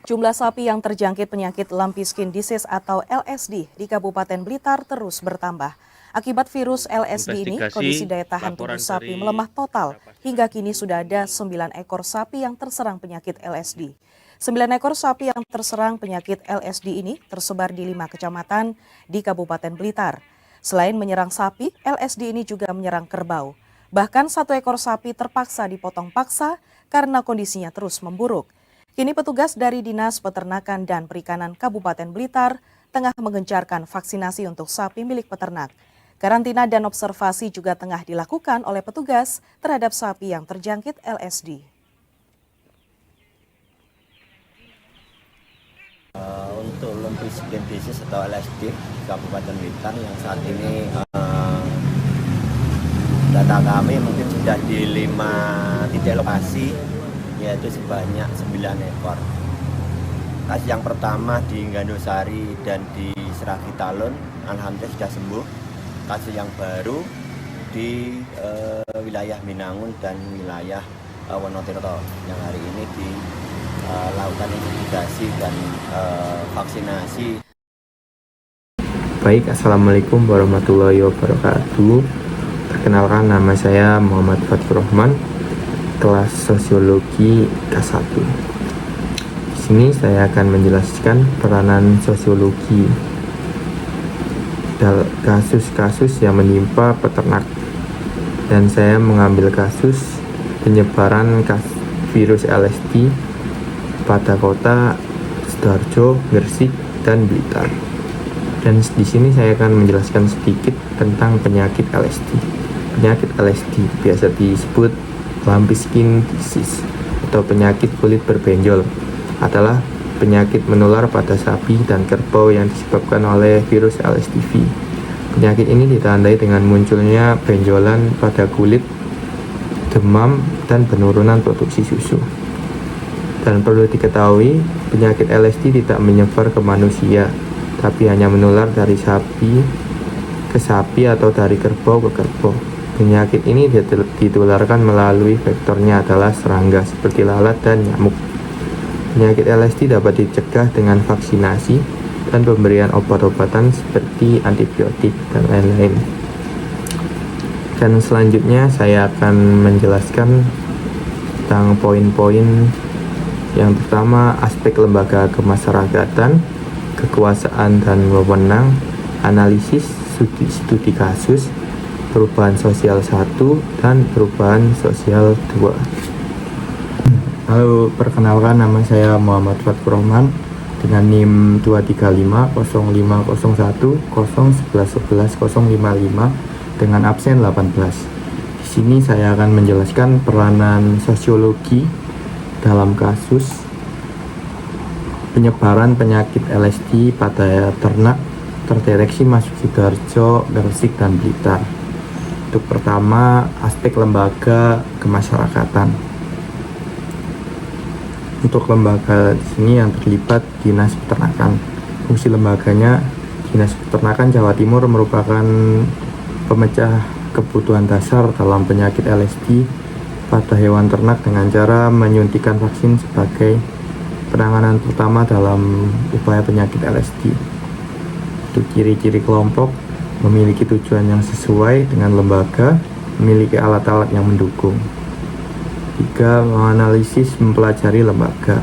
Jumlah sapi yang terjangkit penyakit Lumpy Skin Disease atau LSD di Kabupaten Blitar terus bertambah. Akibat virus LSD ini, kondisi daya tahan tubuh sapi melemah total. Hingga kini sudah ada 9 ekor sapi yang terserang penyakit LSD. 9 ekor sapi yang terserang penyakit LSD ini tersebar di 5 kecamatan di Kabupaten Blitar. Selain menyerang sapi, LSD ini juga menyerang kerbau. Bahkan 1 ekor sapi terpaksa dipotong paksa karena kondisinya terus memburuk. Kini petugas dari Dinas Peternakan dan Perikanan Kabupaten Blitar tengah menggencarkan vaksinasi untuk sapi milik peternak. Karantina dan observasi juga tengah dilakukan oleh petugas terhadap sapi yang terjangkit LSD. Untuk Lumpy Skin Disease atau LSD di Kabupaten Blitar yang saat ini data kami mungkin sudah di 5 titik lokasi, yaitu sebanyak 9 ekor. Kasus yang pertama di Gandusari dan di Seragi Talun, alhamdulillah sudah sembuh. Kasus yang baru di wilayah Minangun dan wilayah Wonotirto yang hari ini dilakukan investigasi dan vaksinasi. Baik, Assalamualaikum warahmatullahi wabarakatuh. Perkenalkan, nama saya Muhammad Fatur Rahman, kelas Sosiologi K1. Di sini saya akan menjelaskan peranan sosiologi dalam kasus-kasus yang menimpa peternak, dan saya mengambil kasus penyebaran virus LSD pada kota Sidoarjo, Gresik, dan Blitar. Dan di sini saya akan menjelaskan sedikit tentang penyakit LSD. Penyakit LSD biasa disebut Lumpy Skin Disease atau penyakit kulit berbenjol, adalah penyakit menular pada sapi dan kerbau yang disebabkan oleh virus LSDV. Penyakit ini ditandai dengan munculnya benjolan pada kulit, demam, dan penurunan produksi susu. Dan perlu diketahui, penyakit LSD tidak menyebar ke manusia, tapi hanya menular dari sapi ke sapi atau dari kerbau ke kerbau. Penyakit ini ditularkan melalui vektornya adalah serangga seperti lalat dan nyamuk. Penyakit LSD dapat dicegah dengan vaksinasi dan pemberian obat-obatan seperti antibiotik dan lain-lain. Dan selanjutnya saya akan menjelaskan tentang poin-poin. Yang pertama, aspek lembaga kemasyarakatan, kekuasaan dan wewenang, analisis, studi kasus, perubahan sosial 1 dan perubahan sosial 2. Halo, perkenalkan, nama saya Muhammad Fatur Rahman dengan NIM 235050101111055 dengan absen 18. Di sini saya akan menjelaskan peranan sosiologi dalam kasus penyebaran penyakit LSD pada ternak terdeteksi masuk Sidoarjo, Gresik, dan Blitar. Untuk pertama, aspek lembaga kemasyarakatan. Untuk lembaga di sini yang terlibat Dinas Peternakan. Fungsi lembaganya, Dinas Peternakan Jawa Timur merupakan pemecah kebutuhan dasar dalam penyakit LSD pada hewan ternak dengan cara menyuntikkan vaksin sebagai penanganan pertama dalam upaya penyakit LSD. Untuk ciri-ciri kelompok, memiliki tujuan yang sesuai dengan lembaga, memiliki alat-alat yang mendukung. 3. Menganalisis mempelajari lembaga.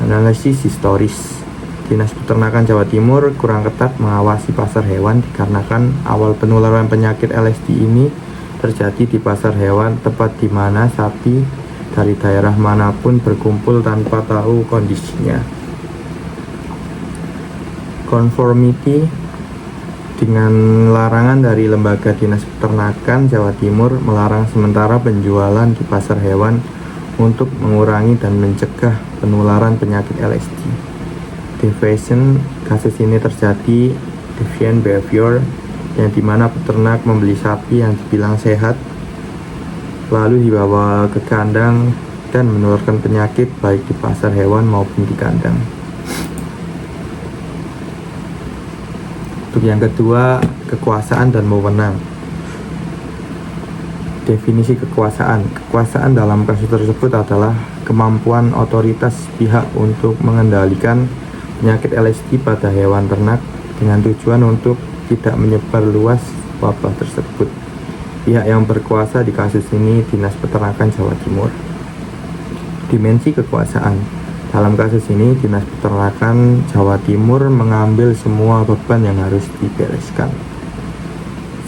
Analisis historis. Dinas Peternakan Jawa Timur kurang ketat mengawasi pasar hewan dikarenakan awal penularan penyakit LSD ini terjadi di pasar hewan, tepat di mana sapi dari daerah manapun berkumpul tanpa tahu kondisinya. Conformity. Dengan larangan dari Lembaga Dinas Peternakan Jawa Timur melarang sementara penjualan di pasar hewan untuk mengurangi dan mencegah penularan penyakit LSD. Deviation, kasus ini terjadi deviant behavior, yang dimana peternak membeli sapi yang dibilang sehat lalu dibawa ke kandang dan menularkan penyakit baik di pasar hewan maupun di kandang. Untuk yang kedua, kekuasaan dan wewenang. Definisi kekuasaan. Kekuasaan dalam kasus tersebut adalah kemampuan otoritas pihak untuk mengendalikan penyakit LSD pada hewan ternak dengan tujuan untuk tidak menyebar luas wabah tersebut. Pihak yang berkuasa di kasus ini Dinas Peternakan Jawa Timur. Dimensi kekuasaan. Dalam kasus ini Dinas Peternakan Jawa Timur mengambil semua beban yang harus dibereskan.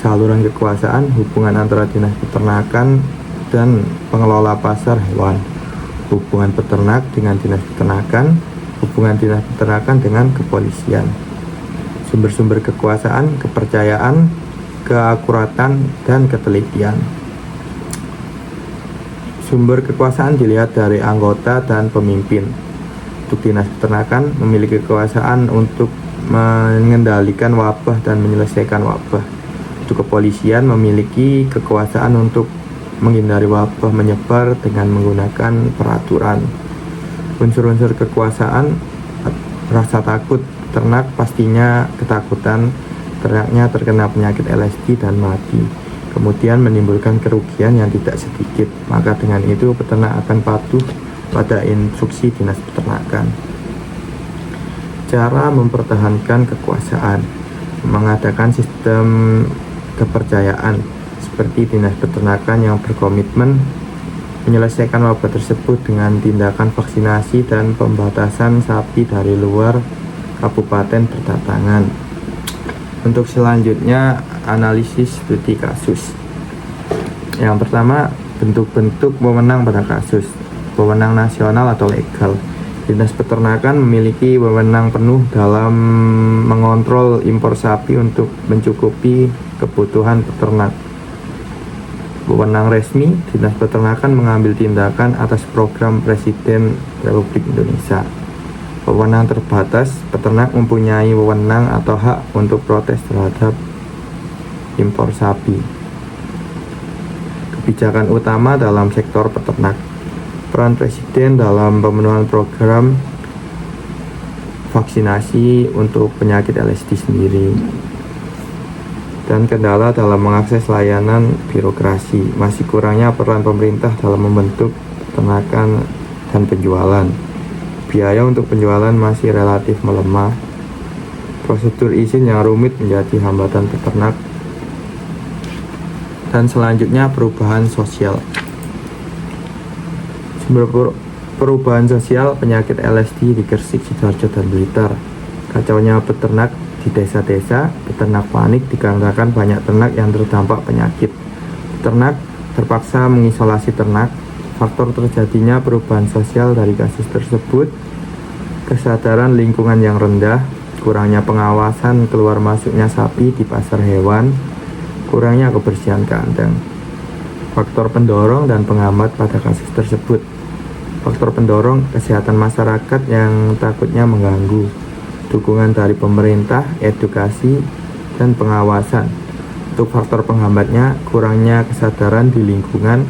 Saluran kekuasaan, hubungan antara Dinas Peternakan dan pengelola pasar hewan, hubungan peternak dengan Dinas Peternakan, hubungan Dinas Peternakan dengan kepolisian, sumber-sumber kekuasaan, kepercayaan, keakuratan, dan ketelitian. Sumber kekuasaan dilihat dari anggota dan pemimpin. Untuk Dinas Peternakan memiliki kekuasaan untuk mengendalikan wabah dan menyelesaikan wabah. Untuk kepolisian memiliki kekuasaan untuk menghindari wabah menyebar dengan menggunakan peraturan. Unsur-unsur kekuasaan, rasa takut ternak, pastinya ketakutan ternaknya terkena penyakit LSD dan mati, kemudian menimbulkan kerugian yang tidak sedikit. Maka dengan itu peternak akan patuh pada instruksi Dinas Peternakan. Cara mempertahankan kekuasaan: mengadakan sistem kepercayaan seperti Dinas Peternakan yang berkomitmen menyelesaikan wabah tersebut dengan tindakan vaksinasi dan pembatasan sapi dari luar kabupaten berdatangan. Untuk selanjutnya, analisis studi kasus. Yang pertama, bentuk-bentuk wewenang pada kasus. Wewenang nasional atau legal. Dinas Peternakan memiliki wewenang penuh dalam mengontrol impor sapi untuk mencukupi kebutuhan peternak. Wewenang resmi, Dinas Peternakan mengambil tindakan atas program Presiden Republik Indonesia. Wewenang terbatas, peternak mempunyai wewenang atau hak untuk protes terhadap impor sapi. Kebijakan utama dalam sektor peternak. Peran Presiden dalam pemenuhan program vaksinasi untuk penyakit LSD sendiri. Dan kendala dalam mengakses layanan birokrasi. Masih kurangnya peran pemerintah dalam membentuk peternakan dan penjualan. Biaya untuk penjualan masih relatif melemah. Prosedur izin yang rumit menjadi hambatan peternak. Dan selanjutnya perubahan sosial. Sumber perubahan sosial penyakit LSD di Gresik, Sidoarjo, dan Blitar. Kacaunya peternak di desa-desa, peternak panik dikarenakan banyak ternak yang terdampak penyakit. Peternak terpaksa mengisolasi ternak. Faktor terjadinya perubahan sosial dari kasus tersebut: kesadaran lingkungan yang rendah, kurangnya pengawasan keluar masuknya sapi di pasar hewan, kurangnya kebersihan kandang. Faktor pendorong dan penghambat pada kasus tersebut. Faktor pendorong, kesehatan masyarakat yang takutnya mengganggu, dukungan dari pemerintah, edukasi, dan pengawasan. Untuk faktor penghambatnya, kurangnya kesadaran di lingkungan,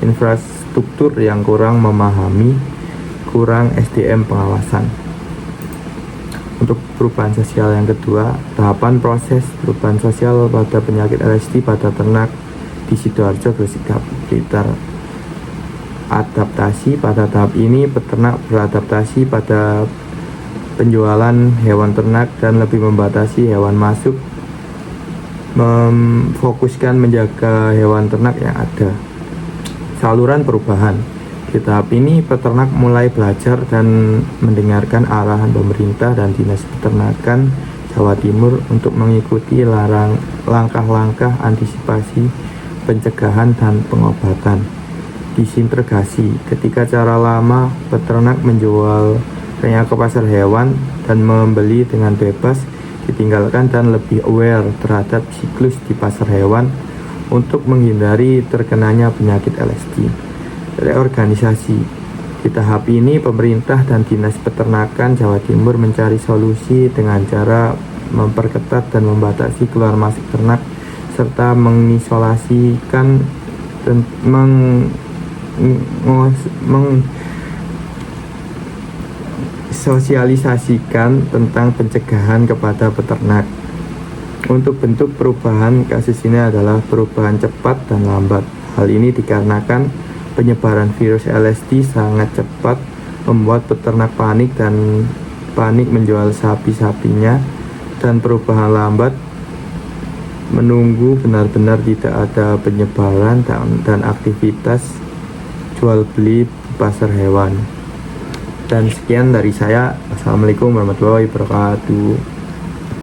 infrastruktur yang kurang memahami, kurang SDM pengawasan. Untuk perubahan sosial yang kedua, tahapan proses perubahan sosial pada penyakit LSD pada ternak di Sidoarjo, Gresik, Blitar. Adaptasi. Pada tahap ini peternak beradaptasi pada penjualan hewan ternak dan lebih membatasi hewan masuk, memfokuskan menjaga hewan ternak yang ada. Saluran perubahan. Di tahap ini peternak mulai belajar dan mendengarkan arahan pemerintah dan Dinas Peternakan Jawa Timur untuk mengikuti langkah-langkah antisipasi, pencegahan, dan pengobatan. Disintegrasi. Ketika cara lama peternak menjual ternak ke pasar hewan dan membeli dengan bebas ditinggalkan dan lebih aware terhadap siklus di pasar hewan untuk menghindari terkenanya penyakit LSD. Reorganisasi. Di tahap ini pemerintah dan Dinas Peternakan Jawa Timur mencari solusi dengan cara memperketat dan membatasi keluar masuk ternak serta mengisolasikan dan sosialisasikan tentang pencegahan kepada peternak. Untuk bentuk perubahan kasus ini adalah perubahan cepat dan lambat. Hal ini dikarenakan penyebaran virus LSD sangat cepat, membuat peternak panik menjual sapi-sapinya, dan perubahan lambat menunggu benar-benar tidak ada penyebaran dan aktivitas jual beli di pasar hewan. Dan sekian dari saya. Assalamualaikum warahmatullahi wabarakatuh.